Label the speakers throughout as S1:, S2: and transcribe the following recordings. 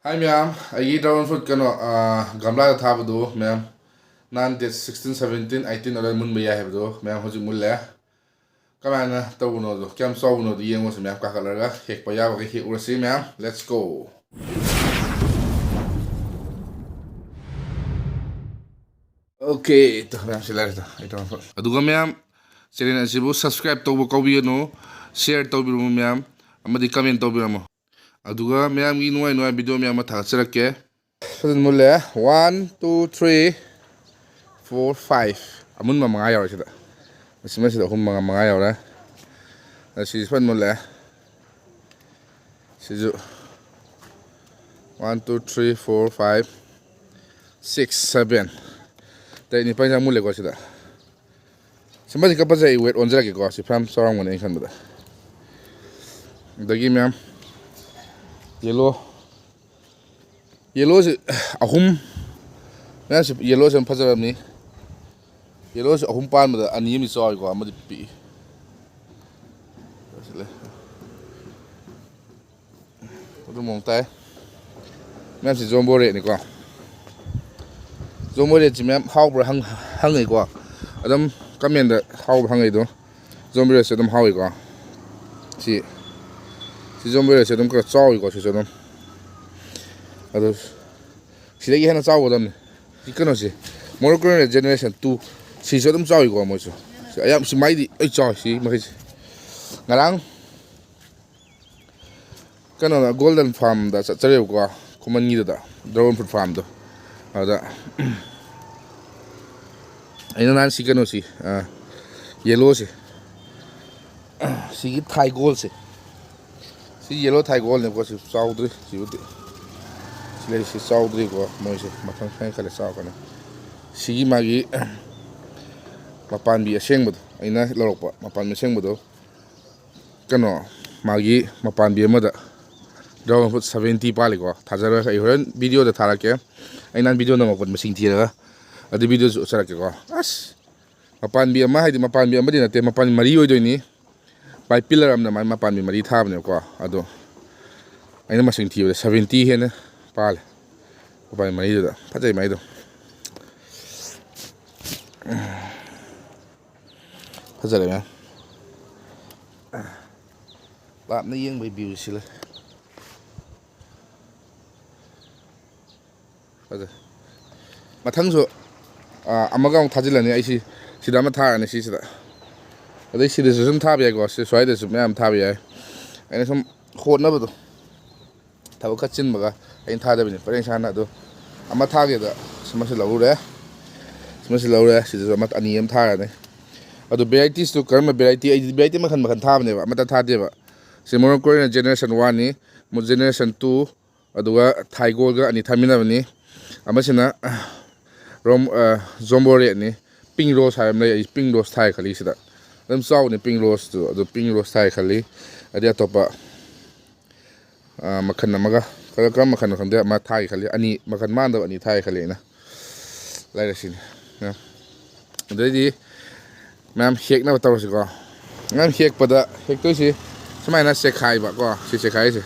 S1: Hi ma'am, I dragon fruit kano gamla tha badu ma'am. Nan date 16, 17, 18 or mun baya hai badu ma'am hoji mulle. Kamana tawuno do kyam sawuno do yengo se ma'am kakalaga hek paya wa hek urasi ma'am. Let's go. Okay, to ma'am sila ito. Ito fruit. Aduga ma'am, channel asibu subscribe tawbo kawbi no, share tawbi mo ma'am. Amadi comment tawbi mo. Aduga ma'am gi nuai video ma'am matha sarake. Fadin mulle 1 2 3 4 5 amun mga yaw sida masih mga yaw na si fan mo le si 1 2 3 4 5 6 7 tay ni pa sa mule ko sida sampai ka pa sa wait on jara ko si fam sorang mo na kan bada dagi ma'am yellow si ahum na si yellow sa pasarap ni yellow si ahum pan bada ani mi so ko amadi pi sila ito mong tay ma'am si zombore ni ko zombore si ma'am how bra hang ni ko adam kamen da how hang ni do zombore si adam how ko si zombore si adam ka chaw ko si adam ado sila hana chaw adam ni kano si Morocco generation 2 si adam chaw ko mo so ayam si mai di ai chaw si mai ngarang kano na golden farm da sa chare ko kuman ni da dragon fruit farm do ada ina nan si kano si yellow si thai gold si yellow thai gold ne ko si saudri si uti si saudri ko mo si matang khan khala sa kana si magi mapanbi aseng bud aina lorok mapanbi aseng bud kano magi mapanbi amada dragon fruit 70 pali ko thajara ai horan video da tharake ai nan video na mapot masing thira adi video su sarake ko as mapanbi ama haidi mapanbi amadi na te mapanbi mari oi doi ni pai pillar am na mapanbi mari thabne ko ado aina masing thira 70 hena pal mapanbi mari da phajai mai do phajale ma lap na yeng bai view sila mathang so amaga thajilani ai si sida ma tharani si sida adai sida sum thabi ai ko si swai da sum yam thabi ai ai sum khot na bado thab kha chin baga ai thada bini pareng sana do ama thage da samasi laure sida ma ani yam tharani ado varieties to karma variety ai variety makhan thabne ba mata thade ba si Morocco generation 1 ni mo generation 2 aduga thai gold ga ani thamina bani amasina rom zombore ni pink rose ha mai pink rose thai khali sida dam saw ni pink rose to ado pink rose thai khali adi atopa makhan namaga kala makhan khande ma thai khali ani makhan man da ani thai khali na laira sin na dadi ma'am hek na bataw si ko ngam hek pada hek to si samai na se khai ba ko si se khai si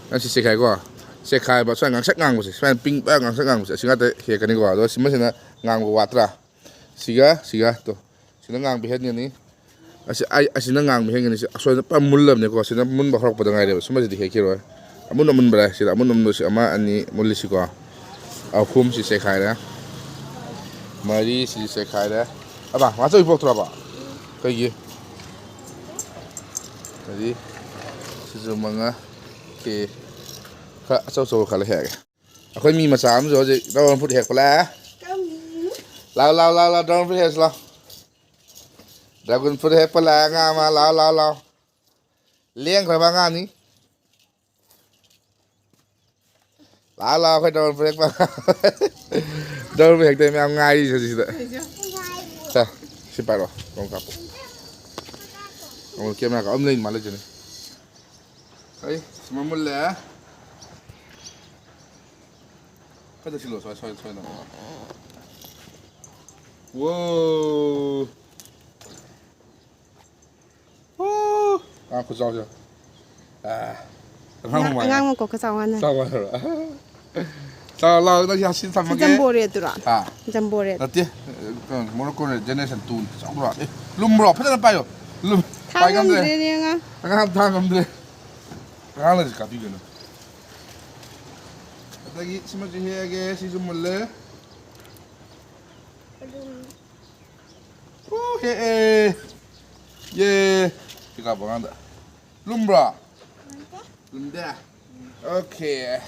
S1: na si se khai ko se khai ba so ngang sak ngang si san ping ba ngang sak ngang si singa te he kani ko do simasina ngang ko watra siga to sina ngang bi het ni asina ngang bi hen ni so pa mullam ne ko sina mun ba horok pa ngai re simasi di he kiro amun bra sina amun si ama ani mulli si ko ahum si se khai ra mari si se khai ra aba ma so ipok tra ba kai gi jadi si manga ke ka so khala he akhoi mi ma sam so je dragon fruit hek pala lao dragon fruit hek la dragon fruit hek pala nga ma lao lieng khoi ba nga ni lao khoi dragon fruit hek pa dragon fruit hek te me am ngai so si da sa si paro kong kapo kong kemna ka online mala jene ai semamul le kada silo so na wow aku jauh
S2: ngang một cái sao ăn
S1: sao rồi sao lo nó xin thầm cái
S2: jumbo rệt rồi
S1: à
S2: jumbo rệt
S1: là tiếc Morocco này generation tu xong rồi lùm rồi phải là bay rồi lùm bay
S2: thang
S1: cái
S2: gì đi ngang
S1: thang cầm đi thang là cả tuy nữa lagi semacam ni guys si semula hey yeah kita apa anda lumbra lumda okay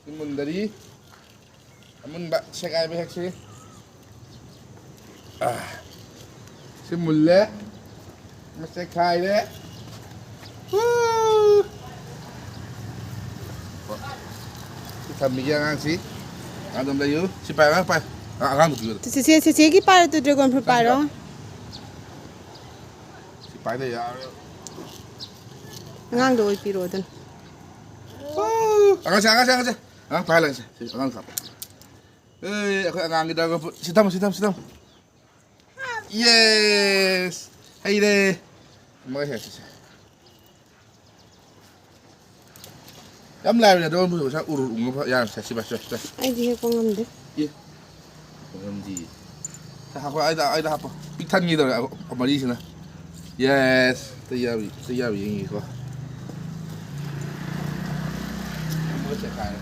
S1: mun dari mun bak check ai behek si semula mesti kai deh thầm bị giang ăn xí ăn tôm đây xí bay á bay ăn được chưa
S2: xí cái bài tôi dragon fruit bài đó
S1: xí bay đây à
S2: ngang đôi pi rồi tên
S1: ăn xem bay lên xí ăn khắp ê ăn cái đó xí thăm yes hay đây mới hết Em làm là đâu mà sao uống nó ya sẽ xí
S2: ai gì không ngâm được
S1: 예. 뭔지. 자, 하고 아이다 하고. 빅탄 기도 어머니시나. 예스. 뜨야위 이거. 뭐 색깔.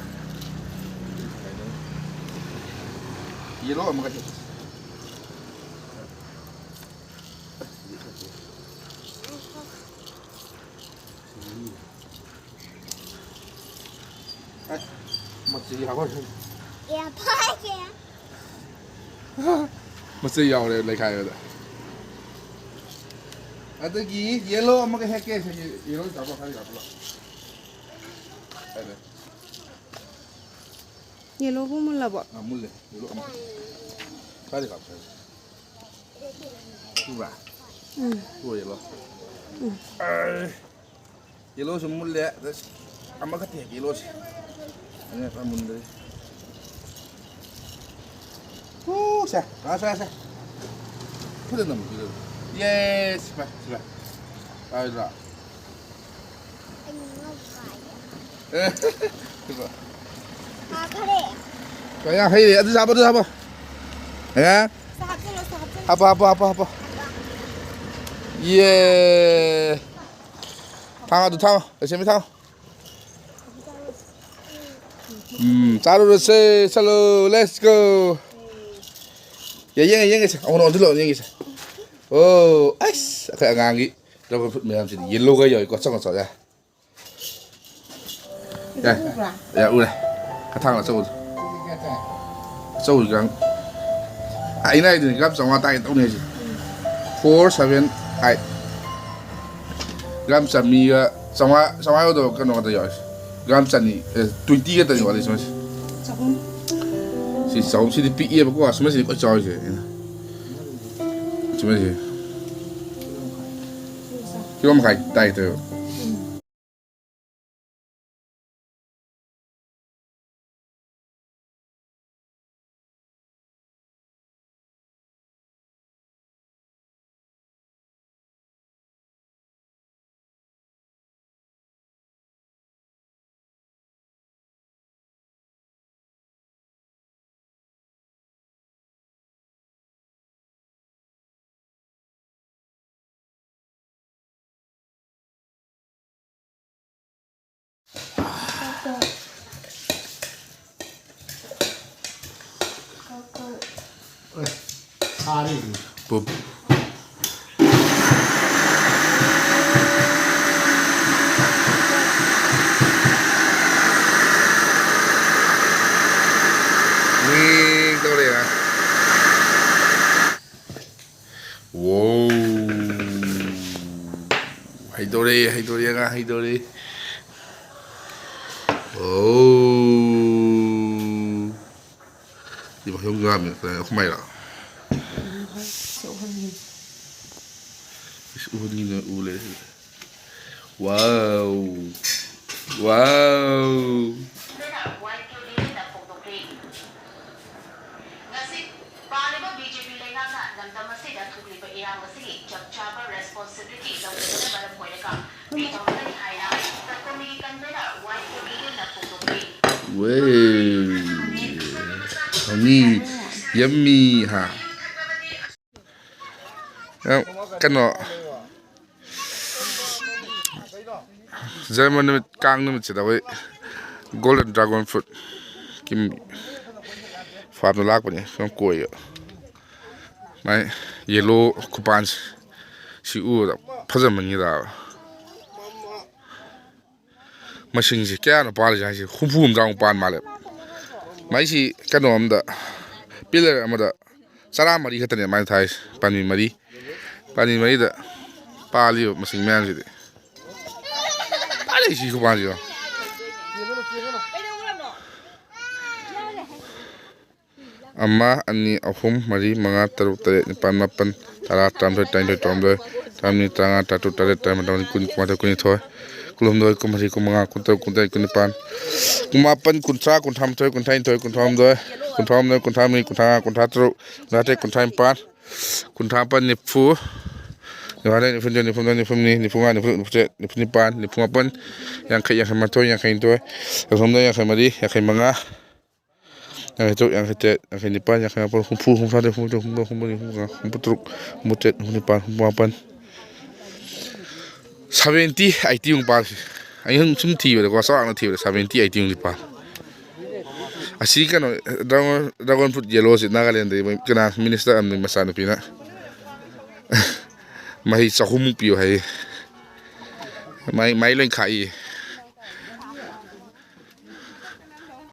S1: 이로 뭐가 돼? 맞지 하고
S3: Yeah, pie.
S1: Mesti giàu này lấy khai rồi. À tôi kì yellow mà cái cái yellow chả có khai cả rồi. Đây này.
S2: yellow cũng muốn là bỏ
S1: À muốn lên yellow mà. Khai được cả rồi. Đúng rồi. Ủa yellow. Yellow semua le. Amma cái thiệt yellow. Anh em muốn đây. Sa. Put it on. Yes, ba. Rồi rồi. Kaya hay ada siapa? Ya? Apa. Yeah. Thang tu thang, ở trên thang. Taruh rồi, salo, let's go. Yang orang dulu yang oh, ais, kayak ngangi. Đâu có mềm gì, yellow cái rồi, có xong rồi đây. Ya, udah. Cái thang là sâu gắng. Cái này thì gấp xong tay tao này gì. 4 7 8. Gam sami xong ai đâu cái nó rồi. Gam sani 20 cái tao gọi là sao? Si sống si đi bị mà có什么事có chơi chứ.什么事？叫我们开带的。Bub. Wing đâu đây à? Wow. Hay đâu đi. Oh. Đi vào không ra mình không may đâu. Uhunin ule. Wow.
S4: responsibility
S1: เว้ยอันนี้ยัมมี่ฮะแล้วกันเนาะZaman ni kang ni macam apa? Golden dragon fruit, kim farm lak punya, kan koi ya. Mai yellow kupans, si u, pasal mana dah. Mesin si kaya na pala jangan si, hukum jang pan malam. Mai si kan orang dah, pilih amada, salam mari katanya mai thai, pani mari dah, paliu mesin mana sih? Ada sih kupang juga. Amma ani ahum mari manga teruk tarik nipan mapan tara tam doi tain doi tom doi tam ni tanga tatu tarik tam tam kun kumata kun thoi kulum doi kumari kumanga kun teruk kun tarik kun nipan kumapan kun tra kun tham thoi kun tain thoi kun thom doi kun thom doi kun tham ni kun thanga kun thatru kun thate kun tain pan kun thapan ni fu ni ada ni funjo ni funga ni funga ni fuce ni funipan ni fungapan yang kai matoi yang kai toi yang somda yang kai mari yang kai manga yang itu yang kecil yang kai nipan yang kai apa humpu humsade humpu ni humpu truk mutet hunipan humpapan 70 80 umpan ayang sum ti ko sa ang ti 70 80 umpan así kan dragon fruit yellow sit Nagaland kana minister am ni masano pina mai sa humung piu hai mai loin khai